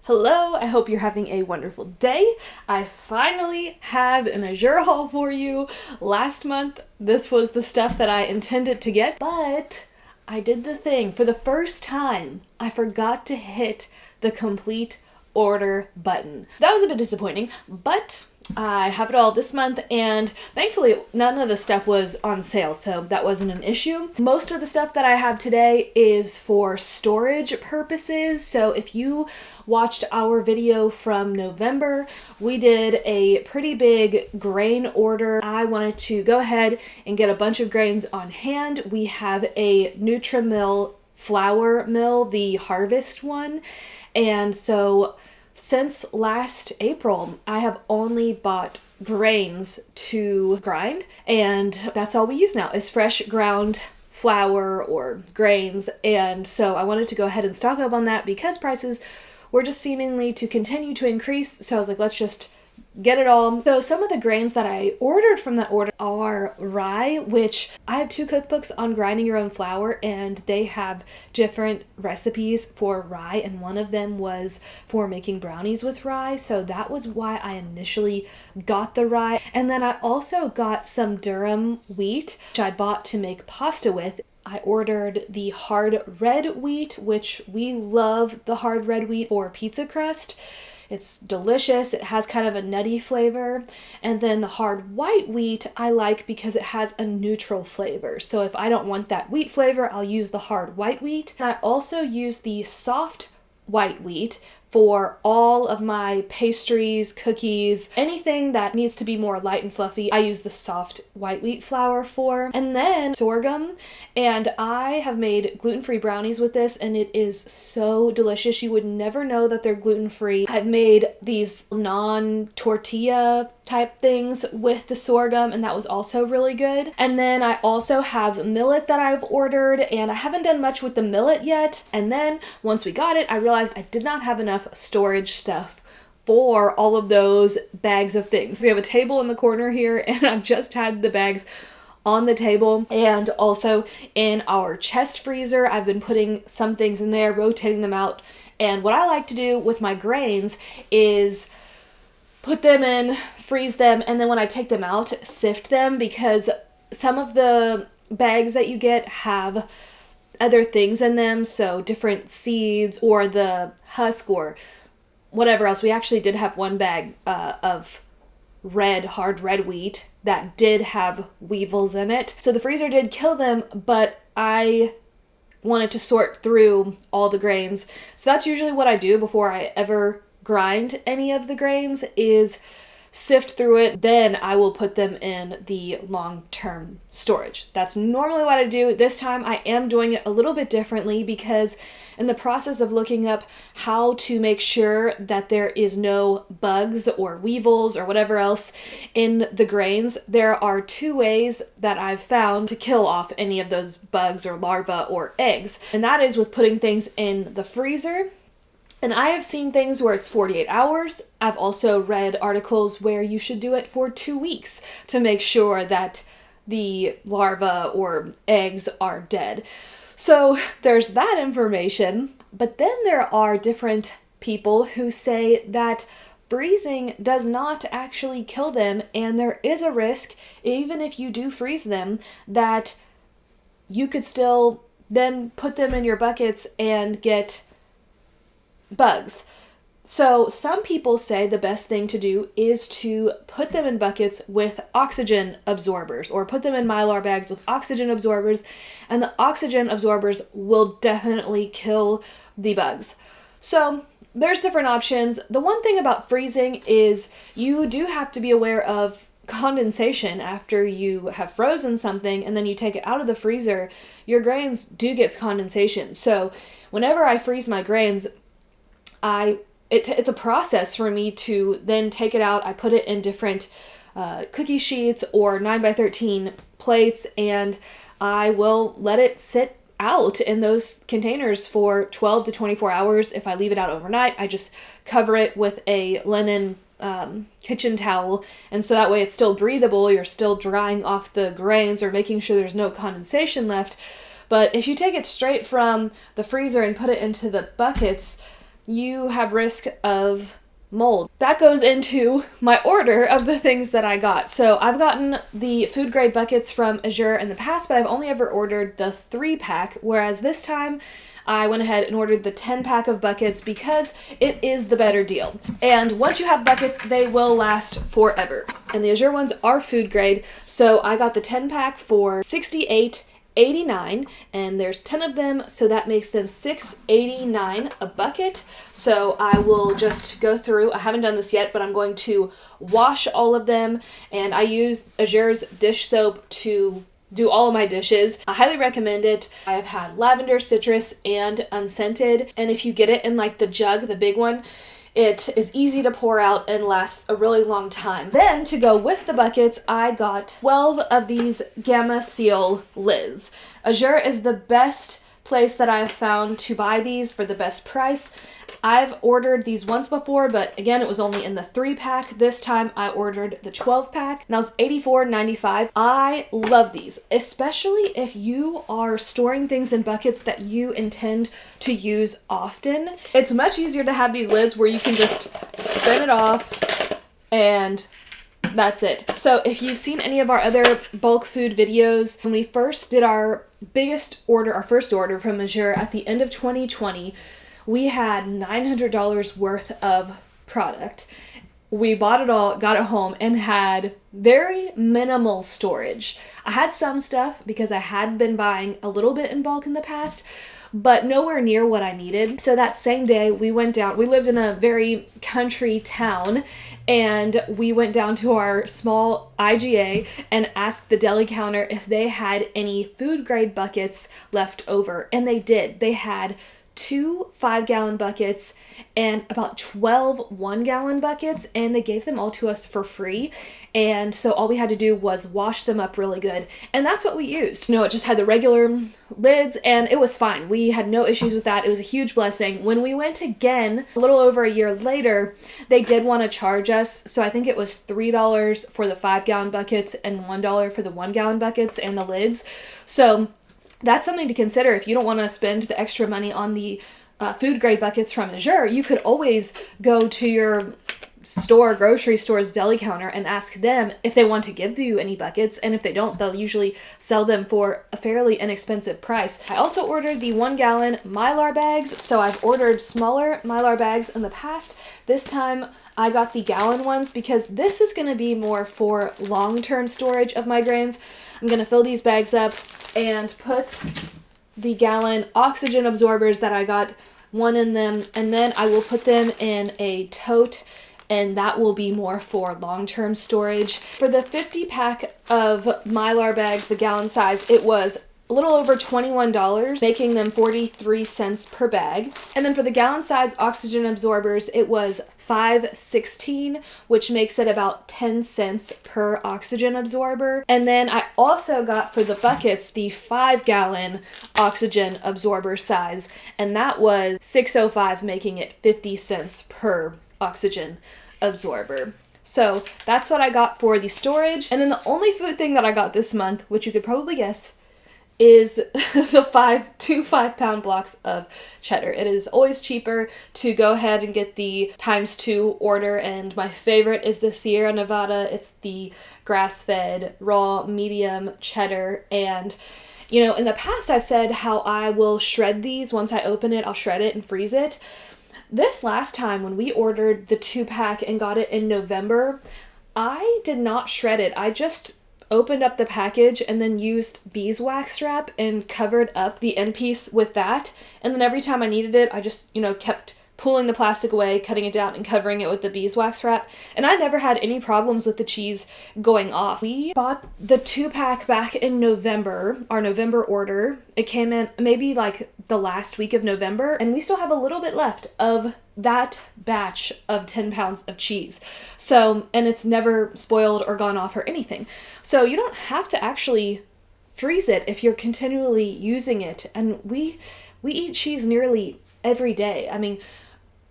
Hello, I hope you're having a wonderful day. I finally have an Azure haul for you. Last month, this was the stuff that I intended to get, but I did the thing. For the first time, I forgot to hit the complete order button. So that was a bit disappointing, but I have it all this month, and thankfully none of the stuff was on sale, so that wasn't an issue. Most of the stuff that I have today is for storage purposes, so if you watched our video from November, we did a pretty big grain order. I wanted to go ahead and get a bunch of grains on hand. We have a NUTRIMILL flour mill, the Harvest one, and so since last April, I have only bought grains to grind, and that's all we use now is fresh ground flour or grains. And so I wanted to go ahead and stock up on that because prices were just seemingly to continue to increase. So I was like, let's just get it all. So some of the grains that I ordered from that order are rye, which I have 2 cookbooks on grinding your own flour, and they have different recipes for rye, and one of them was for making brownies with rye. So that was why I initially got the rye. And then I also got some durum wheat, which I bought to make pasta with. I ordered the hard red wheat, which we love the hard red wheat for pizza crust. It's delicious. It has kind of a nutty flavor. And then the hard white wheat I like because it has a neutral flavor. So if I don't want that wheat flavor, I'll use the hard white wheat. And I also use the soft white wheat for all of my pastries, cookies, anything that needs to be more light and fluffy, I use the soft white wheat flour for. And then sorghum, and I have made gluten-free brownies with this, and it is so delicious. You would never know that they're gluten-free. I've made these non-tortilla type things with the sorghum, and that was also really good. And then I also have millet that I've ordered, and I haven't done much with the millet yet. And then once we got it, I realized I did not have enough storage stuff for all of those bags of things. We have a table in the corner here, and I've just had the bags on the table, and also in our chest freezer I've been putting some things in there, rotating them out. And what I like to do with my grains is put them in, freeze them, and then when I take them out, sift them, because some of the bags that you get have other things in them, so different seeds or the husk or whatever else. We actually did have one bag of hard red wheat that did have weevils in it. So the freezer did kill them, but I wanted to sort through all the grains. So that's usually what I do before I ever grind any of the grains, is sift through it, then I will put them in the long-term storage. That's normally what I do. This time I am doing it a little bit differently because in the process of looking up how to make sure that there is no bugs or weevils or whatever else in the grains, there are 2 ways that I've found to kill off any of those bugs or larvae or eggs. And that is with putting things in the freezer. And I have seen things where it's 48 hours. I've also read articles where you should do it for 2 weeks to make sure that the larvae or eggs are dead. So there's that information. But then there are different people who say that freezing does not actually kill them, and there is a risk, even if you do freeze them, that you could still then put them in your buckets and get bugs. So some people say the best thing to do is to put them in buckets with oxygen absorbers, or put them in Mylar bags with oxygen absorbers, and the oxygen absorbers will definitely kill the bugs. So there's different options. The one thing about freezing is you do have to be aware of condensation. After you have frozen something and then you take it out of the freezer, your grains do get condensation. So whenever I freeze my grains, it's a process for me to then take it out. I put it in different cookie sheets or 9x13 plates, and I will let it sit out in those containers for 12 to 24 hours. If I leave it out overnight, I just cover it with a linen kitchen towel, and so that way it's still breathable. You're still drying off the grains or making sure there's no condensation left. But if you take it straight from the freezer and put it into the buckets, you have risk of mold. That goes into my order of the things that I got. So I've gotten the food grade buckets from Azure in the past, but I've only ever ordered the 3-pack, whereas this time I went ahead and ordered the 10-pack of buckets because it is the better deal. And once you have buckets, they will last forever. And the Azure ones are food grade, so I got the 10-pack for $68.89, and there's 10 of them, so that makes them $6.89 a bucket. So I will just go through. I haven't done this yet, but I'm going to wash all of them, and I use Azure's dish soap to do all of my dishes. I highly recommend it. I have had lavender, citrus, and unscented, and if you get it in like the jug, the big one, it is easy to pour out and lasts a really long time. Then, to go with the buckets, I got 12 of these Gamma Seal lids. Azure is the best place that I've found to buy these for the best price. I've ordered these once before, but again, it was only in the 3-pack. This time I ordered the 12-pack, and that was $84.95. I love these, especially if you are storing things in buckets that you intend to use often. It's much easier to have these lids where you can just spin it off and that's it. So if you've seen any of our other bulk food videos, when we first did our first order from Azure at the end of 2020, we had $900 worth of product. We bought it all, got it home, and had very minimal storage. I had some stuff because I had been buying a little bit in bulk in the past, but nowhere near what I needed. So that same day we went down, we lived in a very country town, and we went down to our small IGA and asked the deli counter if they had any food grade buckets left over, and they did. They had 2 5-gallon buckets and about 12 1-gallon buckets, and they gave them all to us for free. And so all we had to do was wash them up really good, and that's what we used. You know, it just had the regular lids, and it was fine. We had no issues with that. It was a huge blessing. When we went again, a little over a year later, they did want to charge us. So I think it was $3 for the 5-gallon buckets and $1 for the 1-gallon buckets and the lids. So that's something to consider. If you don't want to spend the extra money on the food grade buckets from Azure, you could always go to your grocery store's deli counter and ask them if they want to give you any buckets, and if they don't, they'll usually sell them for a fairly inexpensive price. I also ordered the 1-gallon Mylar bags, so I've ordered smaller Mylar bags in the past. This time I got the gallon ones because this is going to be more for long-term storage of my grains. I'm going to fill these bags up and put the gallon oxygen absorbers that I got, one in them, and then I will put them in a tote, and that will be more for long-term storage. For the 50-pack of Mylar bags, the gallon size, it was a little over $21, making them 43 cents per bag. And then for the gallon size oxygen absorbers, it was $5.16, which makes it about 10 cents per oxygen absorber. And then I also got for the buckets the 5-gallon oxygen absorber size, and that was $6.05, making it 50 cents per oxygen absorber. So that's what I got for the storage. And then the only food thing that I got this month, which you could probably guess, is the 2 5-pound blocks of cheddar. It is always cheaper to go ahead and get the ×2 order, and my favorite is the Sierra Nevada. It's the grass-fed raw medium cheddar, and you know, in the past I've said how I will shred these. Once I open it, I'll shred it and freeze it. This last time when we ordered the 2-pack and got it in November, I did not shred it. I just opened up the package and then used beeswax wrap and covered up the end piece with that. And then every time I needed it, I just, you know, kept pulling the plastic away, cutting it down, and covering it with the beeswax wrap. And I never had any problems with the cheese going off. We bought the 2-pack back in November, our November order. It came in maybe like the last week of November, and we still have a little bit left of that batch of 10 pounds of cheese. So, and it's never spoiled or gone off or anything. So you don't have to actually freeze it if you're continually using it. And we eat cheese nearly every day. I mean,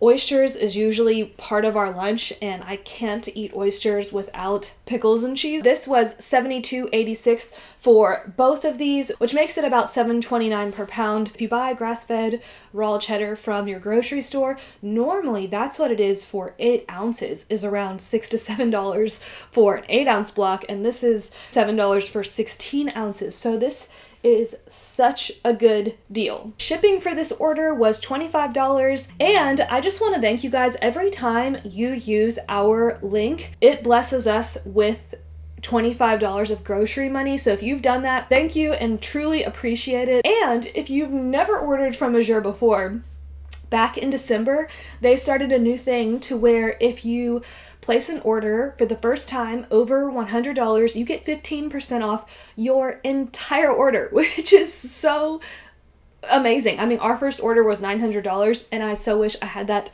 Oysters is usually part of our lunch, and I can't eat oysters without pickles and cheese. This was $72.86 for both of these, which makes it about $7.29 per pound. If you buy grass-fed raw cheddar from your grocery store, normally that's what it is for 8 ounces, is around $6 to $7 for an 8-ounce block, and this is $7 for 16 ounces. So this is such a good deal. Shipping for this order was $25, and I just want to thank you guys. Every time you use our link, it blesses us with $25 of grocery money. So if you've done that, thank you and truly appreciate it. And if you've never ordered from Azure before, back in December, they started a new thing to where if you place an order for the first time over $100, you get 15% off your entire order, which is so amazing. I mean, our first order was $900, and I so wish I had that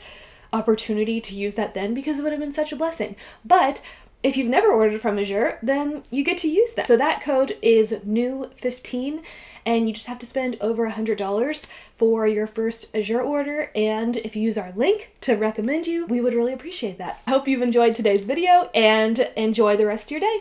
opportunity to use that then, because it would have been such a blessing. But if you've never ordered from Azure, then you get to use that. So that code is NEW15, and you just have to spend over $100 for your first Azure order. And if you use our link to recommend you, we would really appreciate that. I hope you've enjoyed today's video and enjoy the rest of your day.